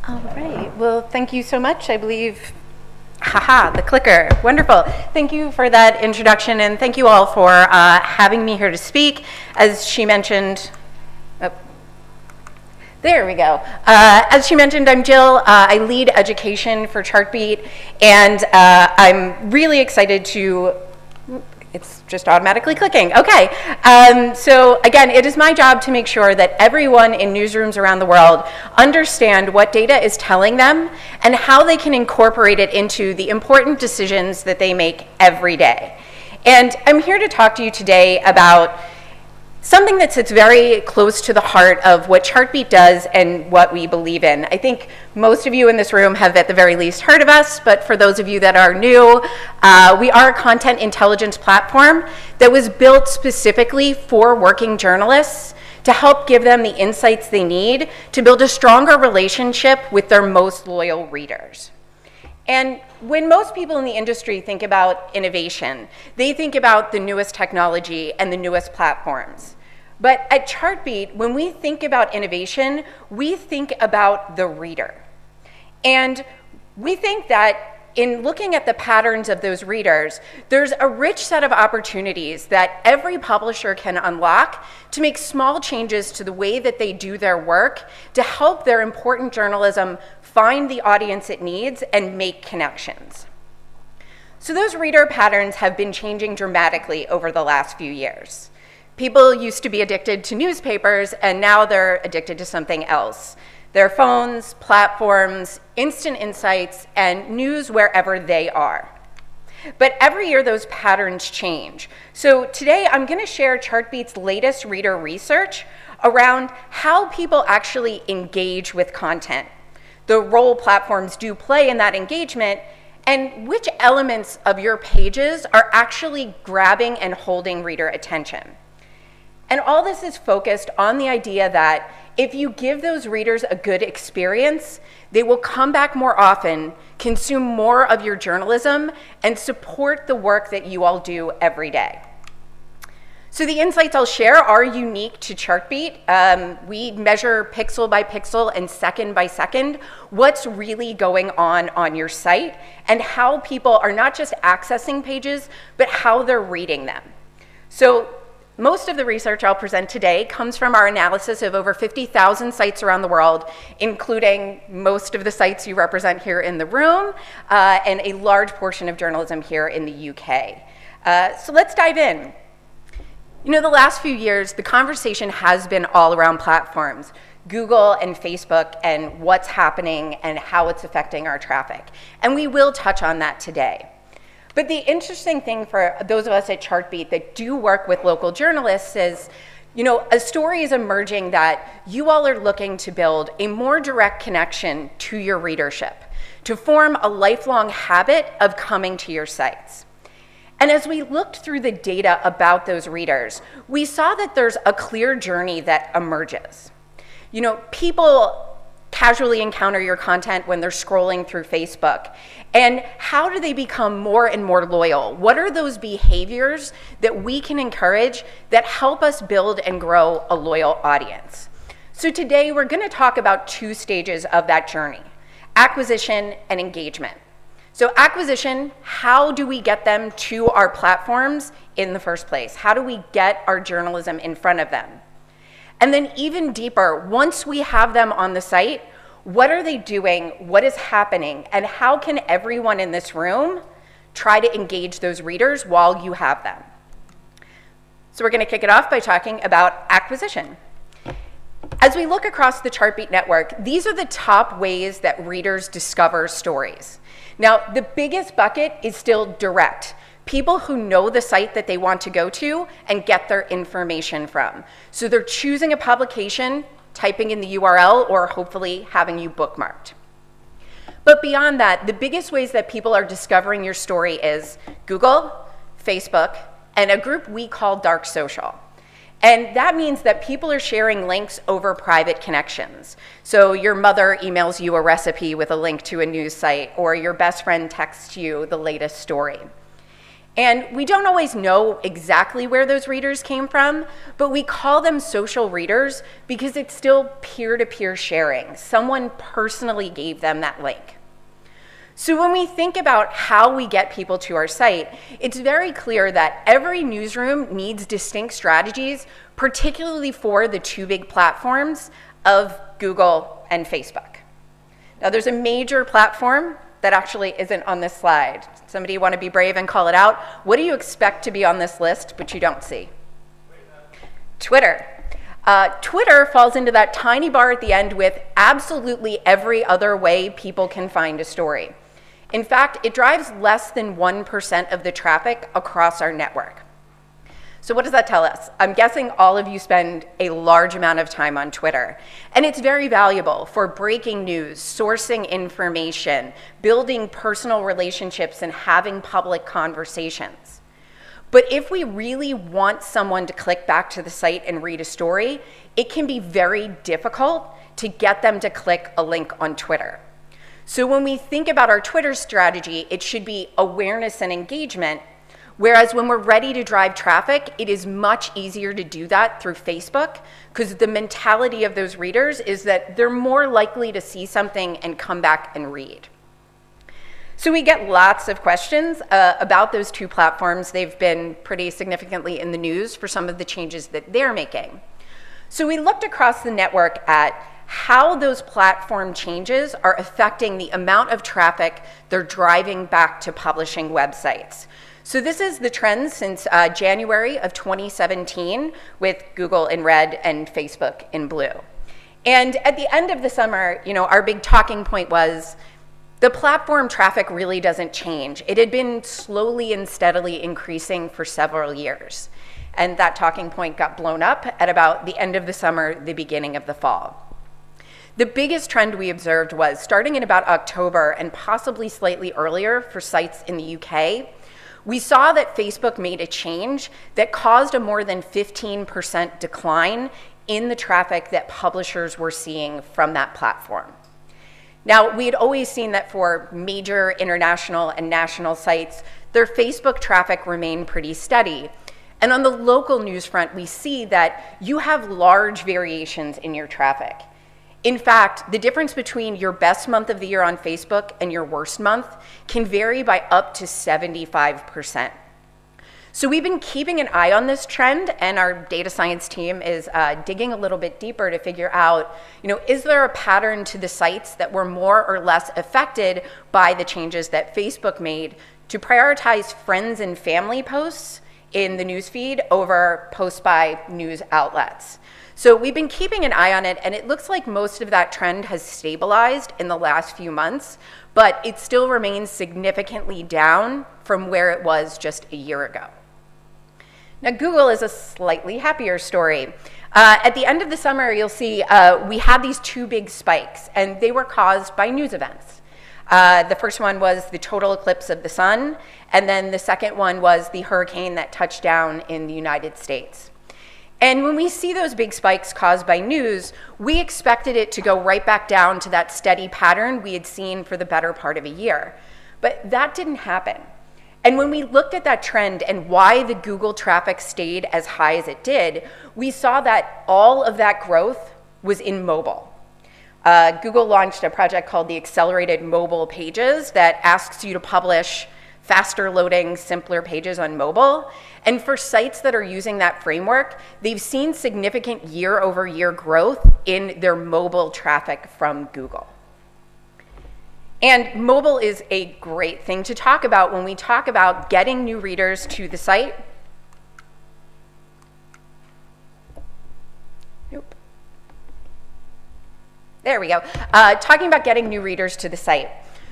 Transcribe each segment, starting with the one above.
All right, well, thank you so much. I believe, haha, the clicker, wonderful. Thank you for that introduction, and thank you all for having me here to speak. As she mentioned, there we go. As she mentioned, I'm Jill. I lead education for Chartbeat, and I'm really excited to, it's just automatically clicking. Okay, so again, it is my job to make sure that everyone in newsrooms around the world understand what data is telling them and how they can incorporate it into the important decisions that they make every day. And I'm here to talk to you today about something that sits very close to the heart of what Chartbeat does and what we believe in. I think most of you in this room have at the very least heard of us, but for those of you that are new, we are a content intelligence platform that was built specifically for working journalists to help give them the insights they need to build a stronger relationship with their most loyal readers. And when most people in the industry think about innovation, they think about the newest technology and the newest platforms. But at Chartbeat, when we think about innovation, we think about the reader. And we think that in looking at the patterns of those readers, there's a rich set of opportunities that every publisher can unlock to make small changes to the way that they do their work to help their important journalism find the audience it needs and make connections. So those reader patterns have been changing dramatically over the last few years. People used to be addicted to newspapers, and now they're addicted to something else. Their phones, platforms, instant insights, and news wherever they are. But every year those patterns change. So today I'm going to share Chartbeat's latest reader research around how people actually engage with content, the role platforms do play in that engagement, and which elements of your pages are actually grabbing and holding reader attention. And all this is focused on the idea that if you give those readers a good experience, they will come back more often, consume more of your journalism, and support the work that you all do every day. So the insights I'll share are unique to Chartbeat. We measure pixel by pixel and second by second what's really going on your site and how people are not just accessing pages, but how they're reading them. So most of the research I'll present today comes from our analysis of over 50,000 sites around the world, including most of the sites you represent here in the room, and a large portion of journalism here in the UK. So let's dive in. You know, the last few years, the conversation has been all around platforms, Google and Facebook, and what's happening and how it's affecting our traffic. And we will touch on that today. But the interesting thing for those of us at Chartbeat that do work with local journalists is, you know, a story is emerging that you all are looking to build a more direct connection to your readership, to form a lifelong habit of coming to your sites. And as we looked through the data about those readers, we saw that there's a clear journey that emerges. You know, people casually encounter your content when they're scrolling through Facebook. And how do they become more and more loyal? What are those behaviors that we can encourage that help us build and grow a loyal audience? So today we're going to talk about two stages of that journey, acquisition and engagement. So acquisition, how do we get them to our platforms in the first place? How do we get our journalism in front of them? And then even deeper, once we have them on the site, what are they doing, what is happening, and how can everyone in this room try to engage those readers while you have them? So we're going to kick it off by talking about acquisition. As we look across the Chartbeat network, these are the top ways that readers discover stories. Now, the biggest bucket is still direct. People who know the site that they want to go to and get their information from. So they're choosing a publication, typing in the URL, or hopefully having you bookmarked. But beyond that, the biggest ways that people are discovering your story is Google, Facebook, and a group we call dark social. And that means that people are sharing links over private connections. So your mother emails you a recipe with a link to a news site, or your best friend texts you the latest story. And we don't always know exactly where those readers came from, but we call them social readers because it's still peer-to-peer sharing. Someone personally gave them that link. So when we think about how we get people to our site, it's very clear that every newsroom needs distinct strategies, particularly for the two big platforms of Google and Facebook. Now, there's a major platform that actually isn't on this slide. Somebody want to be brave and call it out? What do you expect to be on this list, but you don't see? Twitter. Twitter falls into that tiny bar at the end with absolutely every other way people can find a story. In fact, it drives less than 1% of the traffic across our network. So what does that tell us? I'm guessing all of you spend a large amount of time on Twitter. And it's very valuable for breaking news, sourcing information, building personal relationships, and having public conversations. But if we really want someone to click back to the site and read a story, it can be very difficult to get them to click a link on Twitter. So when we think about our Twitter strategy, it should be awareness and engagement. Whereas when we're ready to drive traffic, it is much easier to do that through Facebook because the mentality of those readers is that they're more likely to see something and come back and read. So we get lots of questions about those two platforms. They've been pretty significantly in the news for some of the changes that they're making. So we looked across the network at how those platform changes are affecting the amount of traffic they're driving back to publishing websites. So this is the trend since January of 2017 with Google in red and Facebook in blue. And at the end of the summer, our big talking point was the platform traffic really doesn't change. It had been slowly and steadily increasing for several years. And that talking point got blown up at about the end of the summer, the beginning of the fall. The biggest trend we observed was starting in about October and possibly slightly earlier for sites in the UK, we saw that Facebook made a change that caused a more than 15% decline in the traffic that publishers were seeing from that platform. Now, we had always seen that for major international and national sites, their Facebook traffic remained pretty steady. And on the local news front, we see that you have large variations in your traffic. In fact, the difference between your best month of the year on Facebook and your worst month can vary by up to 75%. So we've been keeping an eye on this trend, and our data science team is digging a little bit deeper to figure out, is there a pattern to the sites that were more or less affected by the changes that Facebook made to prioritize friends and family posts in the newsfeed over posts by news outlets. So we've been keeping an eye on it, and it looks like most of that trend has stabilized in the last few months, but it still remains significantly down from where it was just a year ago. Now, Google is a slightly happier story. At the end of the summer, you'll see we had these two big spikes, and they were caused by news events. The first one was the total eclipse of the sun, and then the second one was the hurricane that touched down in the United States. And when we see those big spikes caused by news, we expected it to go right back down to that steady pattern we had seen for the better part of a year. But that didn't happen. And when we looked at that trend and why the Google traffic stayed as high as it did, we saw that all of that growth was in mobile. Google launched a project called the Accelerated Mobile Pages that asks you to publish faster loading, simpler pages on mobile. And for sites that are using that framework, they've seen significant year-over-year growth in their mobile traffic from Google. And mobile is a great thing to talk about when we talk about getting new readers to the site. Nope. There we go. Talking about getting new readers to the site.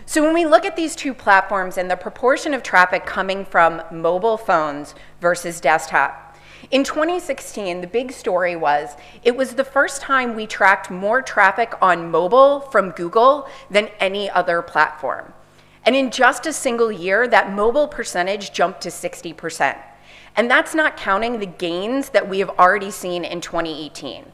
So when we look at these two platforms and the proportion of traffic coming from mobile phones versus desktop, in 2016, the big story was it was the first time we tracked more traffic on mobile from Google than any other platform. And in just a single year, that mobile percentage jumped to 60%. And that's not counting the gains that we have already seen in 2018.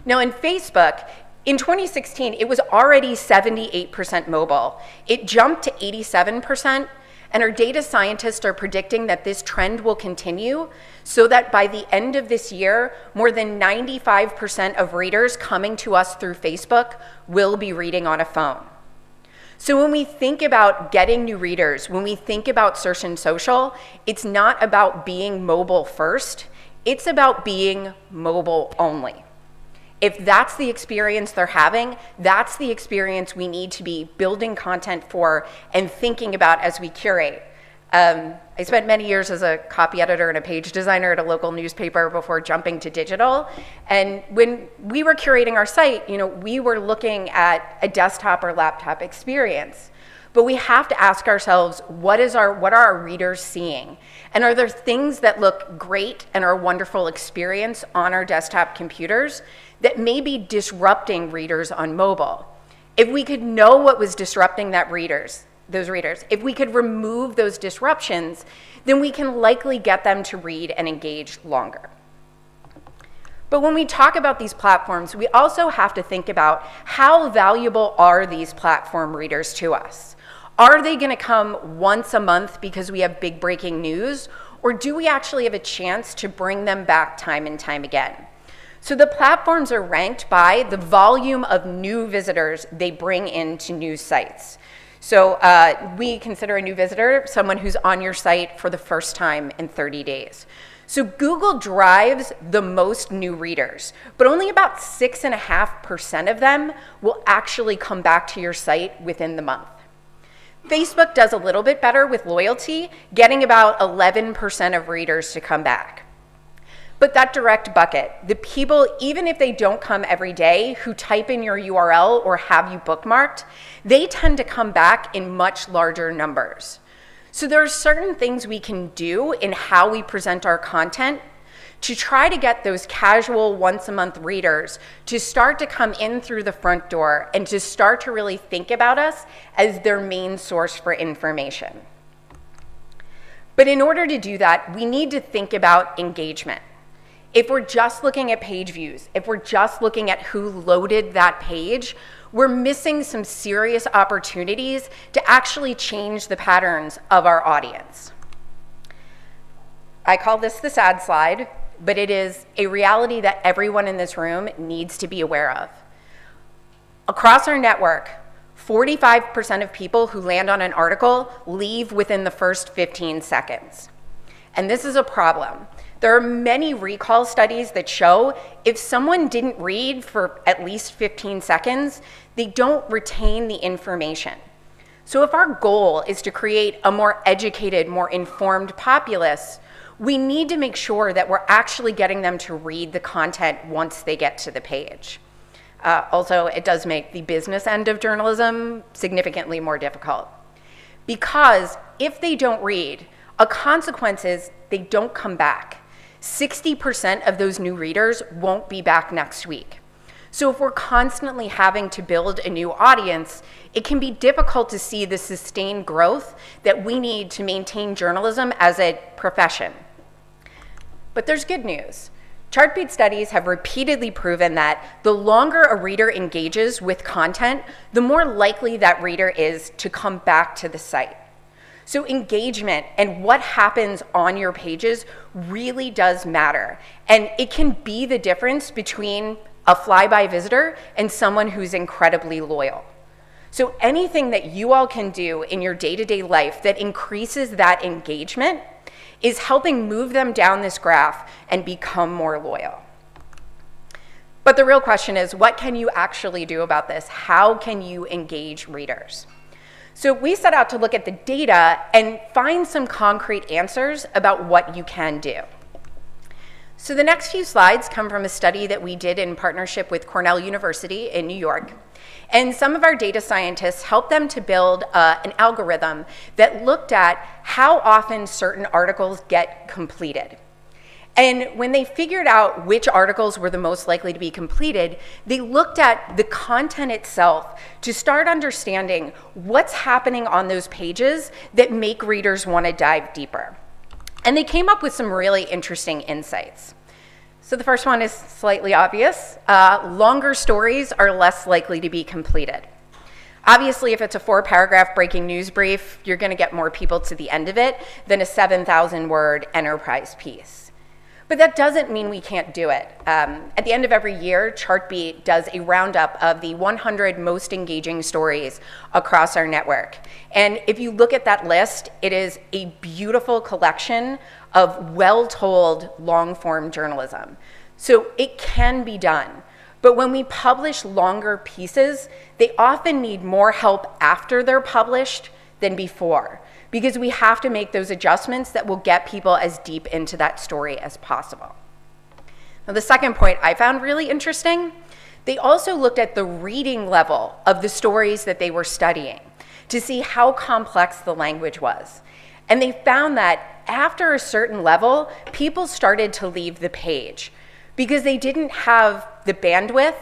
Now in Facebook, in 2016, it was already 78% mobile. It jumped to 87%, And our data scientists are predicting that this trend will continue so that by the end of this year, more than 95% of readers coming to us through Facebook will be reading on a phone. So when we think about getting new readers, when we think about search and social, it's not about being mobile first, it's about being mobile only. If that's the experience they're having, that's the experience we need to be building content for and thinking about as we curate. I spent many years as a copy editor and a page designer at a local newspaper before jumping to digital. And when we were curating our site, we were looking at a desktop or laptop experience. But we have to ask ourselves, what are our readers seeing? And are there things that look great and are a wonderful experience on our desktop computers that may be disrupting readers on mobile? If we could know what was disrupting those readers, if we could remove those disruptions, then we can likely get them to read and engage longer. But when we talk about these platforms, we also have to think about how valuable are these platform readers to us? Are they going to come once a month because we have big breaking news, or do we actually have a chance to bring them back time and time again? So the platforms are ranked by the volume of new visitors they bring into news sites. So we consider a new visitor someone who's on your site for the first time in 30 days. So Google drives the most new readers, but only about 6.5% of them will actually come back to your site within the month. Facebook does a little bit better with loyalty, getting about 11% of readers to come back. But that direct bucket, the people, even if they don't come every day, who type in your URL or have you bookmarked, they tend to come back in much larger numbers. So there are certain things we can do in how we present our content to try to get those casual once-a-month readers to start to come in through the front door and to start to really think about us as their main source for information. But in order to do that, we need to think about engagement. If we're just looking at page views, if we're just looking at who loaded that page, we're missing some serious opportunities to actually change the patterns of our audience. I call this the sad slide, but it is a reality that everyone in this room needs to be aware of. Across our network, 45% of people who land on an article leave within the first 15 seconds. And this is a problem. There are many recall studies that show if someone didn't read for at least 15 seconds, they don't retain the information. So if our goal is to create a more educated, more informed populace, we need to make sure that we're actually getting them to read the content once they get to the page. Also, it does make the business end of journalism significantly more difficult. Because if they don't read, a consequence is they don't come back. 60% of those new readers won't be back next week. So if we're constantly having to build a new audience, it can be difficult to see the sustained growth that we need to maintain journalism as a profession. But there's good news. Chartbeat studies have repeatedly proven that the longer a reader engages with content, the more likely that reader is to come back to the site. So engagement and what happens on your pages really does matter. And it can be the difference between a flyby visitor and someone who's incredibly loyal. So anything that you all can do in your day-to-day life that increases that engagement is helping move them down this graph and become more loyal. But the real question is, what can you actually do about this? How can you engage readers? So we set out to look at the data and find some concrete answers about what you can do. So the next few slides come from a study that we did in partnership with Cornell University in New York. And some of our data scientists helped them to build an algorithm that looked at how often certain articles get completed. And when they figured out which articles were the most likely to be completed, they looked at the content itself to start understanding what's happening on those pages that make readers want to dive deeper. And they came up with some really interesting insights. So the first one is slightly obvious. Longer stories are less likely to be completed. Obviously, if it's a 4-paragraph breaking news brief, you're going to get more people to the end of it than a 7,000-word enterprise piece. But that doesn't mean we can't do it. At the end of every year, Chartbeat does a roundup of the 100 most engaging stories across our network. And if you look at that list, it is a beautiful collection of well-told, long-form journalism. So it can be done. But when we publish longer pieces, they often need more help after they're published than before, because we have to make those adjustments that will get people as deep into that story as possible. Now, the second point I found really interesting, they also looked at the reading level of the stories that they were studying to see how complex the language was. And they found that after a certain level, people started to leave the page because they didn't have the bandwidth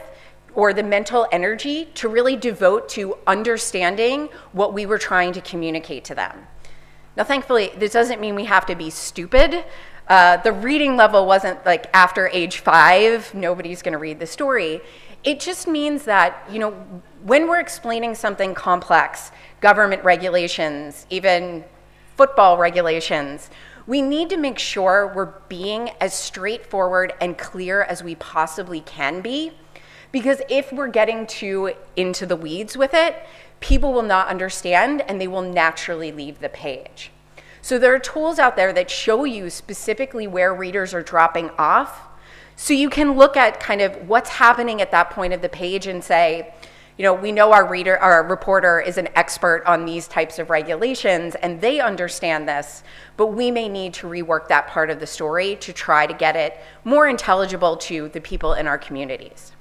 or the mental energy to really devote to understanding what we were trying to communicate to them. Now, thankfully, this doesn't mean we have to be stupid. The reading level wasn't like after age 5, nobody's going to read the story. It just means that, when we're explaining something complex, government regulations, even football regulations, we need to make sure we're being as straightforward and clear as we possibly can be, because if we're getting too into the weeds with it, people will not understand and they will naturally leave the page. So there are tools out there that show you specifically where readers are dropping off, so you can look at kind of what's happening at that point of the page and say, we know our reporter is an expert on these types of regulations and they understand this, but we may need to rework that part of the story to try to get it more intelligible to the people in our communities.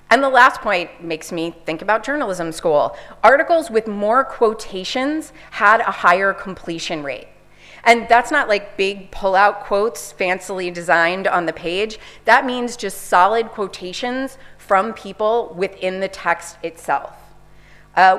And the last point makes me think about journalism school. Articles with more quotations had a higher completion rate. And that's not like big pull-out quotes fancily designed on the page. That means just solid quotations from people within the text itself.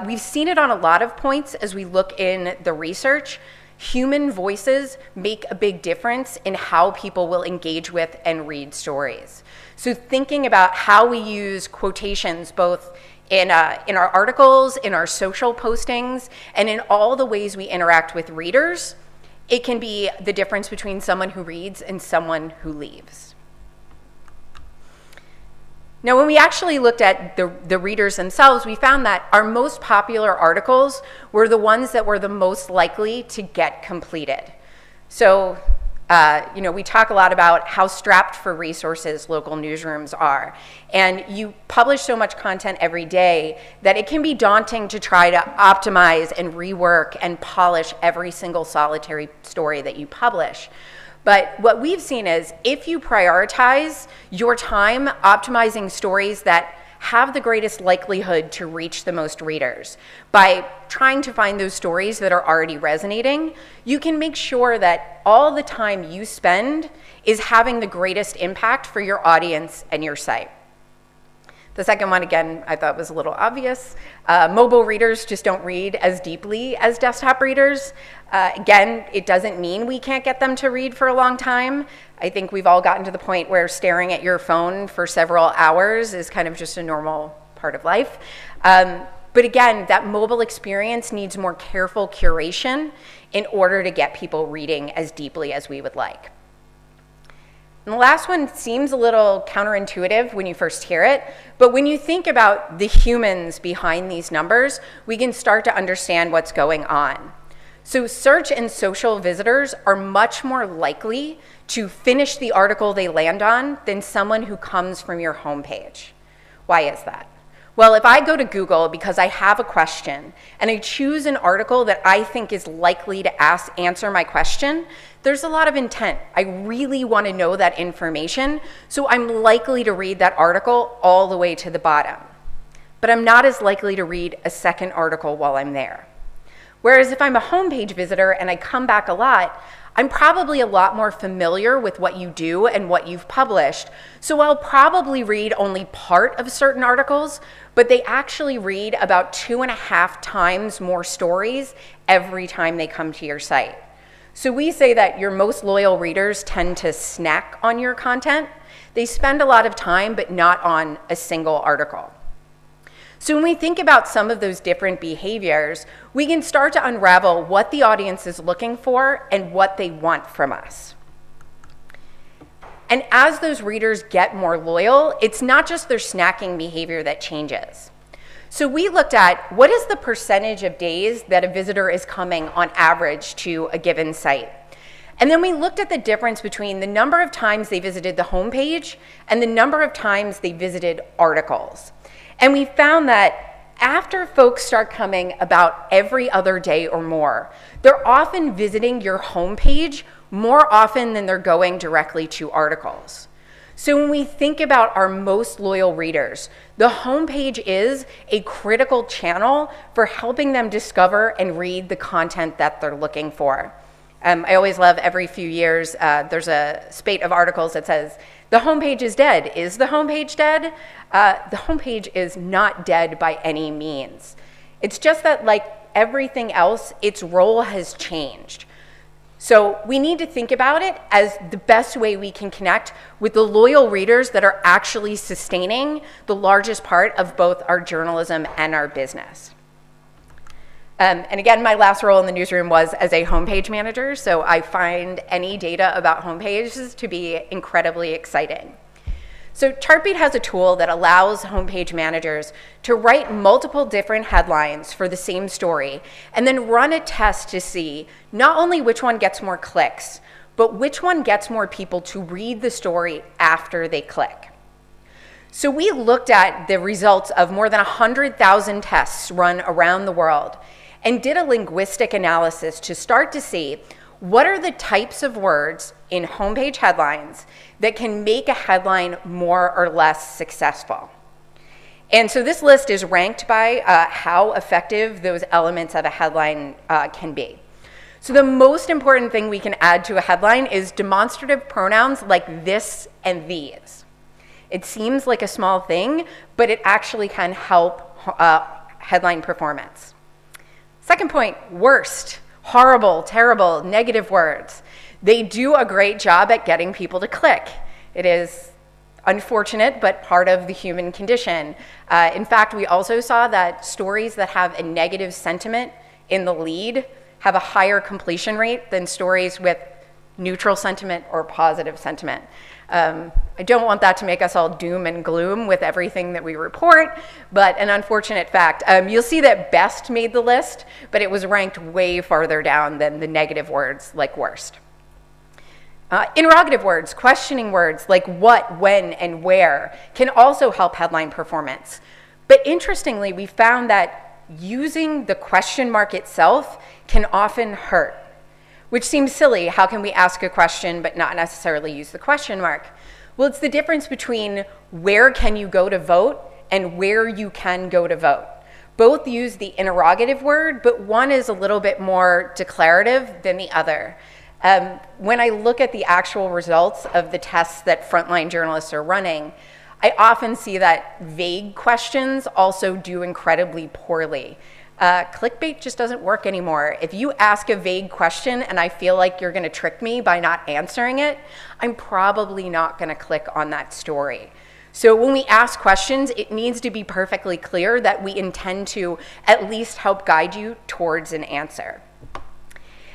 We've seen it on a lot of points as we look in the research. Human voices make a big difference in how people will engage with and read stories. So thinking about how we use quotations both in our articles, in our social postings, and in all the ways we interact with readers, it can be the difference between someone who reads and someone who leaves. Now, when we actually looked at the readers themselves, we found that our most popular articles were the ones that were the most likely to get completed. So, we talk a lot about how strapped for resources local newsrooms are. And you publish so much content every day that it can be daunting to try to optimize and rework and polish every single solitary story that you publish. But what we've seen is if you prioritize your time optimizing stories that have the greatest likelihood to reach the most readers by trying to find those stories that are already resonating, you can make sure that all the time you spend is having the greatest impact for your audience and your site. The second one, again, I thought was a little obvious. Mobile readers just don't read as deeply as desktop readers. Again, it doesn't mean we can't get them to read for a long time. I think we've all gotten to the point where staring at your phone for several hours is kind of just a normal part of life. But again, that mobile experience needs more careful curation in order to get people reading as deeply as we would like. And the last one seems a little counterintuitive when you first hear it, but when you think about the humans behind these numbers, we can start to understand what's going on. So search and social visitors are much more likely to finish the article they land on than someone who comes from your homepage. Why is that? Well, if I go to Google because I have a question and I choose an article that I think is likely to answer my question, there's a lot of intent. I really want to know that information, so I'm likely to read that article all the way to the bottom. But I'm not as likely to read a second article while I'm there. Whereas if I'm a homepage visitor and I come back a lot, I'm probably a lot more familiar with what you do and what you've published, so I'll probably read only part of certain articles, but they actually read about 2.5 times more stories every time they come to your site. So we say that your most loyal readers tend to snack on your content. They spend a lot of time, but not on a single article. So when we think about some of those different behaviors, we can start to unravel what the audience is looking for and what they want from us. And as those readers get more loyal, it's not just their snacking behavior that changes. So we looked at what is the percentage of days that a visitor is coming on average to a given site. And then we looked at the difference between the number of times they visited the homepage and the number of times they visited articles. And we found that after folks start coming about every other day or more, they're often visiting your homepage more often than they're going directly to articles. So when we think about our most loyal readers, the homepage is a critical channel for helping them discover and read the content that they're looking for. I always love every few years, there's a spate of articles that says, the homepage is dead. Is the homepage dead? The homepage is not dead by any means. It's just that, like everything else, its role has changed. So we need to think about it as the best way we can connect with the loyal readers that are actually sustaining the largest part of both our journalism and our business. And again, my last role in the newsroom was as a homepage manager, so I find any data about homepages to be incredibly exciting. So Chartbeat has a tool that allows homepage managers to write multiple different headlines for the same story and then run a test to see not only which one gets more clicks, but which one gets more people to read the story after they click. So we looked at the results of more than 100,000 tests run around the world and did a linguistic analysis to start to see what are the types of words in homepage headlines that can make a headline more or less successful. And so this list is ranked by how effective those elements of a headline can be. So the most important thing we can add to a headline is demonstrative pronouns like this and these. It seems like a small thing, but it actually can help headline performance. Second point, worst, horrible, terrible, negative words. They do a great job at getting people to click. It is unfortunate, but part of the human condition. In fact, we also saw that stories that have a negative sentiment in the lead have a higher completion rate than stories with neutral sentiment or positive sentiment. I don't want that to make us all doom and gloom with everything that we report, but an unfortunate fact. You'll see that best made the list, but it was ranked way farther down than the negative words like worst. Interrogative words, questioning words like what, when, and where can also help headline performance. But interestingly, we found that using the question mark itself can often hurt, which seems silly. How can we ask a question but not necessarily use the question mark? Well, it's the difference between where can you go to vote and where you can go to vote. Both use the interrogative word, but one is a little bit more declarative than the other. When I look at the actual results of the tests that frontline journalists are running, I often see that vague questions also do incredibly poorly. Clickbait just doesn't work anymore. If you ask a vague question and I feel like you're going to trick me by not answering it, I'm probably not going to click on that story. So when we ask questions, it needs to be perfectly clear that we intend to at least help guide you towards an answer.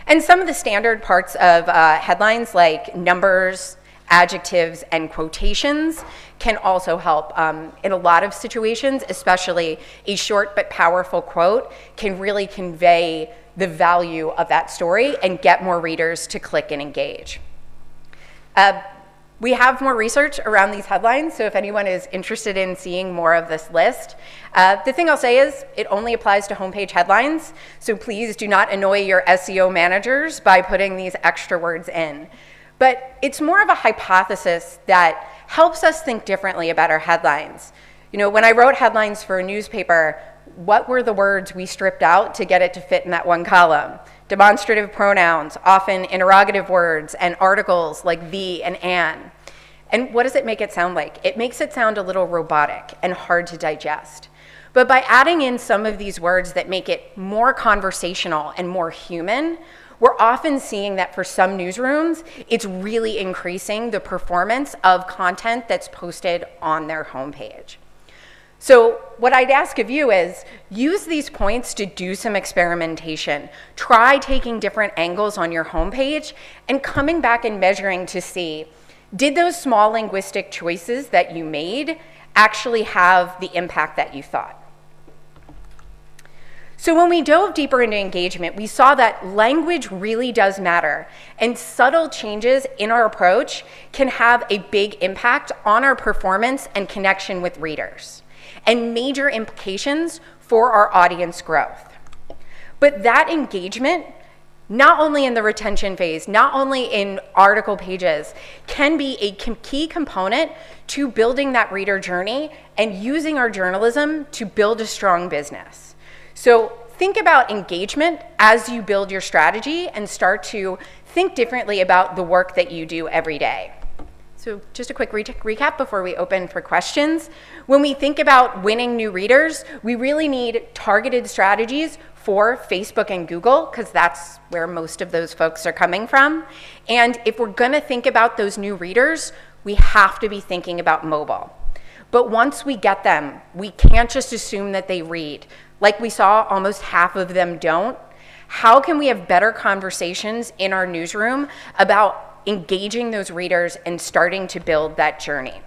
And some of the standard parts of headlines like numbers, adjectives, and quotations can also help. In a lot of situations, especially a short but powerful quote can really convey the value of that story and get more readers to click and engage. We have more research around these headlines, so if anyone is interested in seeing more of this list, the thing I'll say is it only applies to homepage headlines, so please do not annoy your SEO managers by putting these extra words in. But it's more of a hypothesis that helps us think differently about our headlines. You know, when I wrote headlines for a newspaper, what were the words we stripped out to get it to fit in that one column? Demonstrative pronouns, often interrogative words, and articles like the and an. And what does it make it sound like? It makes it sound a little robotic and hard to digest. But by adding in some of these words that make it more conversational and more human, we're often seeing that for some newsrooms, it's really increasing the performance of content that's posted on their homepage. So what I'd ask of you is use these points to do some experimentation. Try taking different angles on your homepage and coming back and measuring to see, did those small linguistic choices that you made actually have the impact that you thought? So when we dove deeper into engagement, we saw that language really does matter, and subtle changes in our approach can have a big impact on our performance and connection with readers, and major implications for our audience growth. But that engagement, not only in the retention phase, not only in article pages, can be a key component to building that reader journey and using our journalism to build a strong business. So think about engagement as you build your strategy and start to think differently about the work that you do every day. So just a quick recap before we open for questions. When we think about winning new readers, we really need targeted strategies for Facebook and Google, because that's where most of those folks are coming from. And if we're gonna think about those new readers, we have to be thinking about mobile. But once we get them, we can't just assume that they read. Like we saw, almost half of them don't. How can we have better conversations in our newsroom about engaging those readers and starting to build that journey?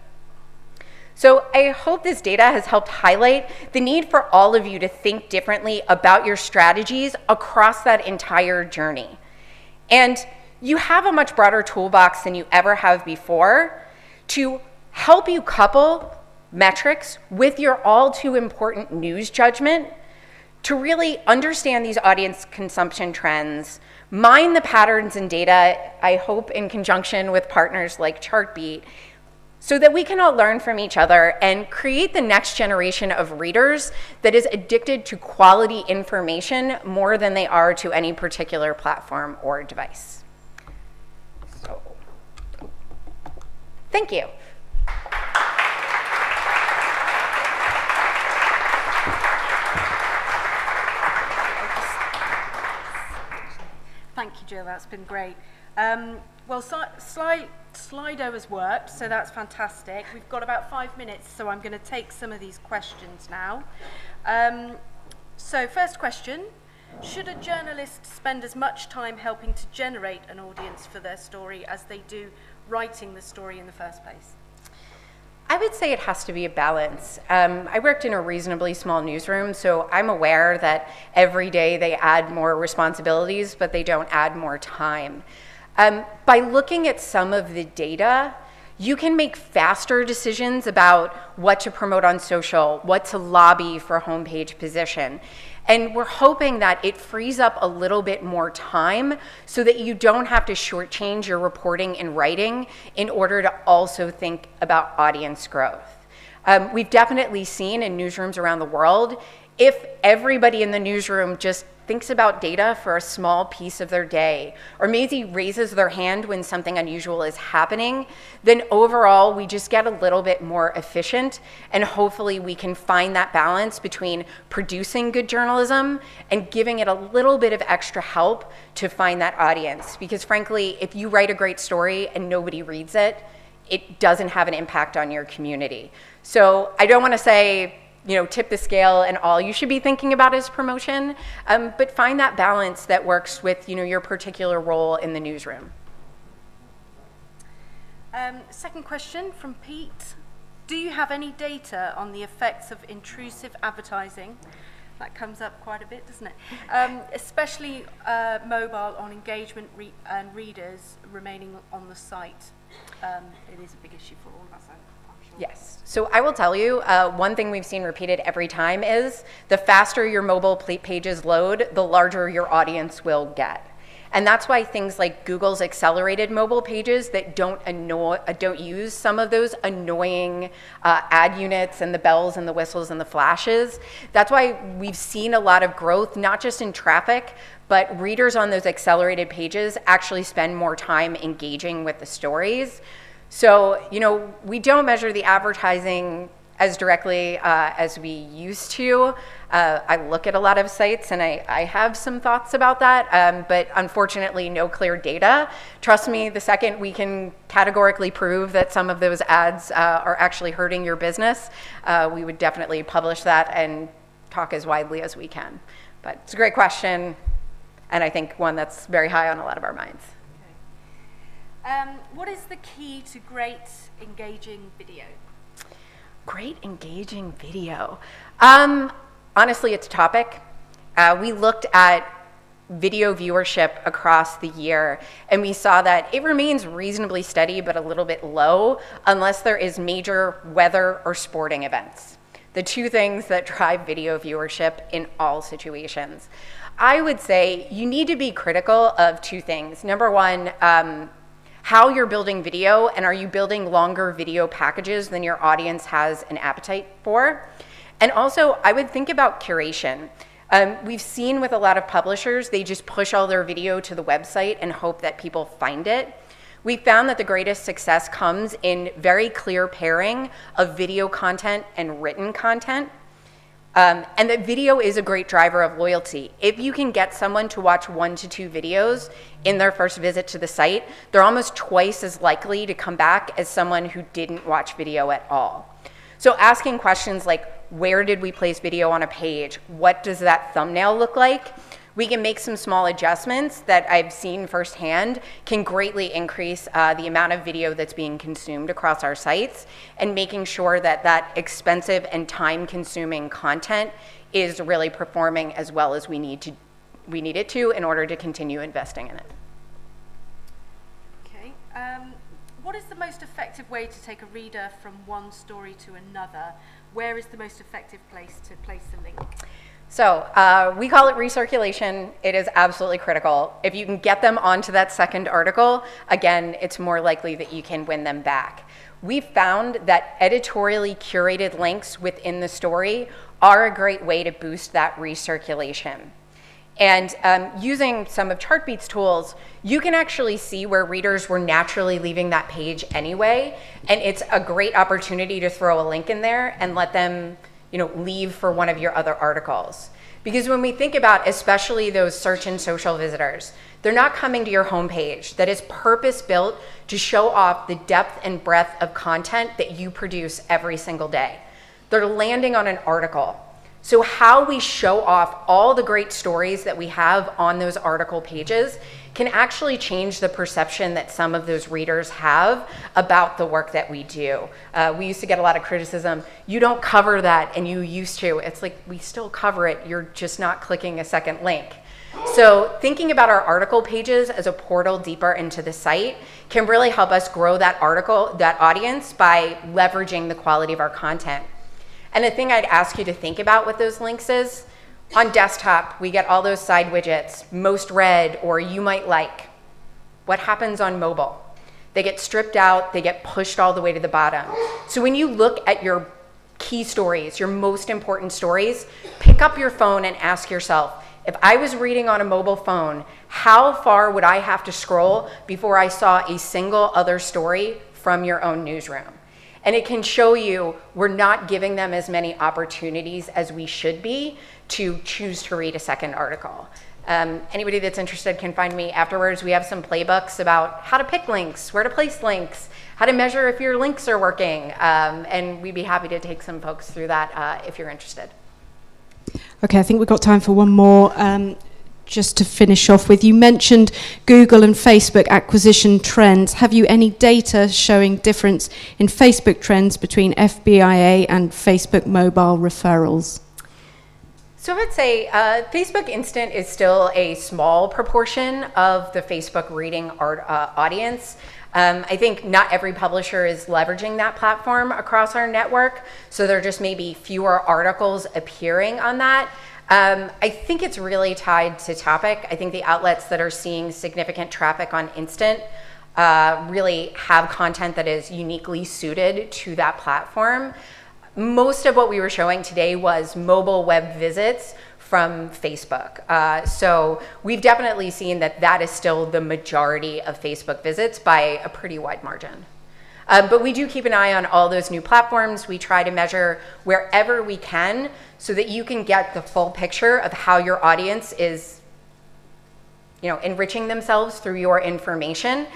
So I hope this data has helped highlight the need for all of you to think differently about your strategies across that entire journey. And you have a much broader toolbox than you ever have before to help you couple metrics with your all too important news judgment to really understand these audience consumption trends, mine the patterns and data, I hope in conjunction with partners like Chartbeat, so that we can all learn from each other and create the next generation of readers that is addicted to quality information more than they are to any particular platform or device. So, thank you. Thank you, Jill. That's been great. Well, Slido has worked, so that's fantastic. We've got about 5 minutes, so I'm going to take some of these questions now. So first question, should a journalist spend as much time helping to generate an audience for their story as they do writing the story in the first place? I would say it has to be a balance. I worked in a reasonably small newsroom, so I'm aware that every day they add more responsibilities, but they don't add more time. By looking at some of the data, you can make faster decisions about what to promote on social, what to lobby for homepage position. And we're hoping that it frees up a little bit more time so that you don't have to shortchange your reporting and writing in order to also think about audience growth. We've definitely seen in newsrooms around the world, if everybody in the newsroom just thinks about data for a small piece of their day, or maybe raises their hand when something unusual is happening, then overall we just get a little bit more efficient, and hopefully we can find that balance between producing good journalism and giving it a little bit of extra help to find that audience. Because frankly, if you write a great story and nobody reads it, it doesn't have an impact on your community. So I don't want to say, tip the scale and all you should be thinking about is promotion, but find that balance that works with, your particular role in the newsroom. Second question from Pete. Do you have any data on the effects of intrusive advertising? That comes up quite a bit, doesn't it? Especially mobile on engagement and readers remaining on the site. It is a big issue for all of us, I'm sure. Yes. So I will tell you, one thing we've seen repeated every time is the faster your mobile pages load, the larger your audience will get. And that's why things like Google's accelerated mobile pages that don't use some of those annoying ad units and the bells and the whistles and the flashes. That's why we've seen a lot of growth, not just in traffic, but readers on those accelerated pages actually spend more time engaging with the stories. So, we don't measure the advertising as directly as we used to. I look at a lot of sites and I have some thoughts about that, but unfortunately no clear data. Trust me, the second we can categorically prove that some of those ads are actually hurting your business, we would definitely publish that and talk as widely as we can. But it's a great question, and I think one that's very high on a lot of our minds. Okay. What is the key to great engaging video? Great engaging video. Honestly, it's a topic. We looked at video viewership across the year, and we saw that it remains reasonably steady but a little bit low unless there is major weather or sporting events. The two things that drive video viewership in all situations. I would say you need to be critical of two things. Number one, how you're building video, and are you building longer video packages than your audience has an appetite for? And also, I would think about curation. We've seen with a lot of publishers, they just push all their video to the website and hope that people find it. We found that the greatest success comes in very clear pairing of video content and written content. And that video is a great driver of loyalty. If you can get someone to watch 1 to 2 videos in their first visit to the site, they're almost twice as likely to come back as someone who didn't watch video at all. So asking questions like, where did we place video on a page? What does that thumbnail look like? We can make some small adjustments that I've seen firsthand can greatly increase the amount of video that's being consumed across our sites, and making sure that that expensive and time-consuming content is really performing as well as we need it to in order to continue investing in it. Okay. What is the most effective way to take a reader from one story to another? Where is the most effective place to place the link? So we call it recirculation. It is absolutely critical. If you can get them onto that second article, again, it's more likely that you can win them back. We've found that editorially curated links within the story are a great way to boost that recirculation. And using some of Chartbeat's tools, you can actually see where readers were naturally leaving that page anyway, and it's a great opportunity to throw a link in there and let them leave for one of your other articles. Because when we think about especially those search and social visitors, they're not coming to your homepage that is purpose-built to show off the depth and breadth of content that you produce every single day. They're landing on an article. So how we show off all the great stories that we have on those article pages can actually change the perception that some of those readers have about the work that we do. We used to get a lot of criticism, you don't cover that, and you used to. It's like, we still cover it, you're just not clicking a second link. So thinking about our article pages as a portal deeper into the site can really help us grow that audience by leveraging the quality of our content. And the thing I'd ask you to think about with those links is, on desktop, we get all those side widgets, most read, or you might like. What happens on mobile? They get stripped out, they get pushed all the way to the bottom. So when you look at your key stories, your most important stories, pick up your phone and ask yourself, if I was reading on a mobile phone, how far would I have to scroll before I saw a single other story from your own newsroom? And it can show you we're not giving them as many opportunities as we should be to choose to read a second article. Anybody that's interested can find me afterwards. We have some playbooks about how to pick links, where to place links, how to measure if your links are working, and we'd be happy to take some folks through that if you're interested. Okay, I think we've got time for one more. Just to finish off with, you mentioned Google and Facebook acquisition trends. Have you any data showing difference in Facebook trends between FBIA and Facebook mobile referrals? So I would say Facebook Instant is still a small proportion of the Facebook reading audience. I think not every publisher is leveraging that platform across our network, so there just may be fewer articles appearing on that. I think it's really tied to topic. I think the outlets that are seeing significant traffic on Instant really have content that is uniquely suited to that platform. Most of what we were showing today was mobile web visits from Facebook. So we've definitely seen that that is still the majority of Facebook visits by a pretty wide margin. But we do keep an eye on all those new platforms. We try to measure wherever we can so that you can get the full picture of how your audience is, enriching themselves through your information.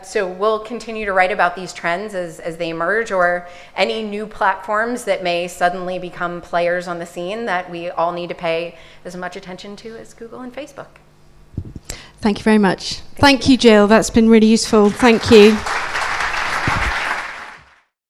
So we'll continue to write about these trends as they emerge, or any new platforms that may suddenly become players on the scene that we all need to pay as much attention to as Google and Facebook. Thank you very much. Thank you, Jill. That's been really useful. Thank you.